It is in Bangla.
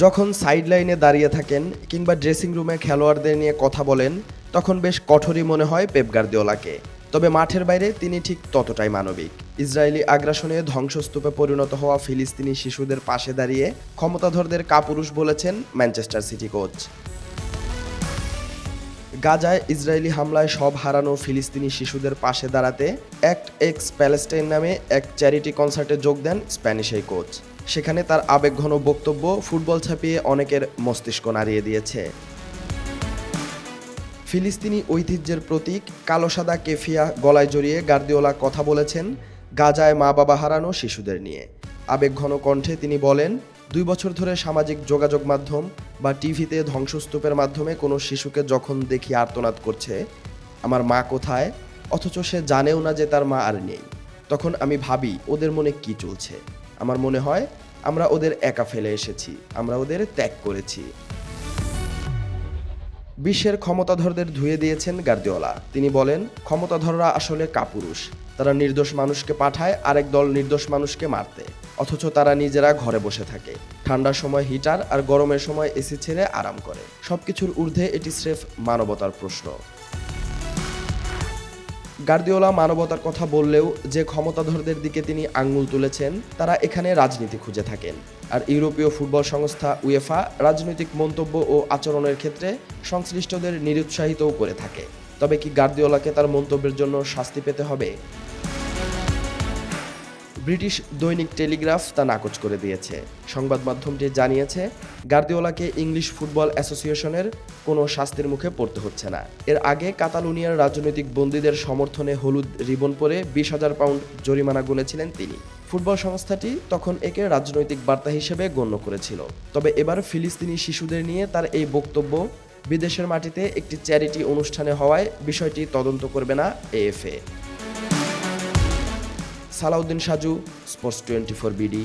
যখন সাইডলাইনে দাঁড়িয়ে থাকেন কিংবা ড্রেসিং রুমে খেলোয়াড়দের নিয়ে কথা বলেন, তখন বেশ কঠোরই মনে হয় পেপ গার্দিওলাকে। তবে মাঠের বাইরে তিনি ঠিক ততটাই মানবিক। ইসরায়েলি আগ্রাসনে ধ্বংসস্তূপে পরিণত হওয়া ফিলিস্তিনি শিশুদের পাশে দাঁড়িয়ে ক্ষমতাধরদের কাপুরুষ বলেছেন ম্যানচেস্টার সিটি কোচ। গাজায় ইসরায়েলি হামলায় সব হারানো ফিলিস্তিনি শিশুদের পাশে দাঁড়াতে অ্যাক্ট এক্স প্যালেস্টাইন নামে এক চ্যারিটি কনসার্টে যোগ দেন স্প্যানিশ এই কোচ। সেখানে তার আবেগঘন বক্তব্য ফুটবল ছাপিয়ে অনেকের মস্তিষ্ক নাড়িয়ে দিয়েছে। ফিলিস্তিনি ঐতিহ্যের প্রতীক কালো সাদা কেফিয়া গলায় জড়িয়ে গার্দিওলা কথা বলেছেন গাজায় মা বাবা হারানো শিশুদের নিয়ে। আবেগঘন কণ্ঠে তিনি বলেন, 2 বছর ধরে সামাজিক যোগাযোগ মাধ্যম বা টিভিতে ধ্বংসস্তূপের মাধ্যমে কোনো শিশুকে যখন দেখি আর্তনাদ করছে, আমার মা কোথায়, অথচ সে জানেও না যে তার মা আর নেই, তখন আমি ভাবি ওদের মনে কি চলছে। আমার মনে হয় আমরা ওদের একা ফেলে এসেছি, আমরা ওদের ত্যাগ করেছি। বিশ্বের ক্ষমতাধরদের ধুয়ে দিয়েছেন গার্দিওলা। তিনি বলেন, ক্ষমতাধররা আসলে কাপুরুষ। তারা নির্দোষ মানুষকে পাঠায় আরেক দল নির্দোষ মানুষকে মারতে, অথচ তারা নিজেরা ঘরে বসে থাকে। ঠান্ডার সময় হিটার আর গরমের সময় এসি ছেড়ে আরাম করে। সবকিছুর ঊর্ধ্বে এটি স্রেফ মানবতার প্রশ্ন। গার্দিওলা মানবতার কথা বললেও যে ক্ষমতাধরদের দিকে তিনি আঙ্গুল তুলেছেন তারা এখানে রাজনীতি খুঁজে থাকেন। আর ইউরোপীয় ফুটবল সংস্থা উয়েফা রাজনৈতিক মন্তব্য ও আচরণের ক্ষেত্রে সংশ্লিষ্টদের নিরুৎসাহিতও করে থাকে। তবে কি গার্দিওলাকে তার মন্তব্যের জন্য শাস্তি পেতে হবে? ব্রিটিশ দৈনিক টেলিগ্রাফ তা নাকচ করে দিয়েছে। সংবাদ মাধ্যমটি জানিয়েছে, গার্দিওলাকে ইংলিশ ফুটবল অ্যাসোসিয়েশনের কোনো শাস্তির মুখে পড়তে হচ্ছে না। এর আগে কাতালুনিয়ার রাজনৈতিক বন্দীদের সমর্থনে হলুদ রিবন পরে 20,000 পাউন্ড জরিমানা গুনেছিলেন তিনি। ফুটবল সংস্থাটি তখন একে রাজনৈতিক বার্তা হিসেবে গণ্য করেছিল। তবে এবার ফিলিস্তিনি শিশুদের নিয়ে তার এই বক্তব্য বিদেশের মাটিতে একটি চ্যারিটি অনুষ্ঠানে হওয়ায় বিষয়টি তদন্ত করবে না AFA. Salauddin Saju, sports 24 BD.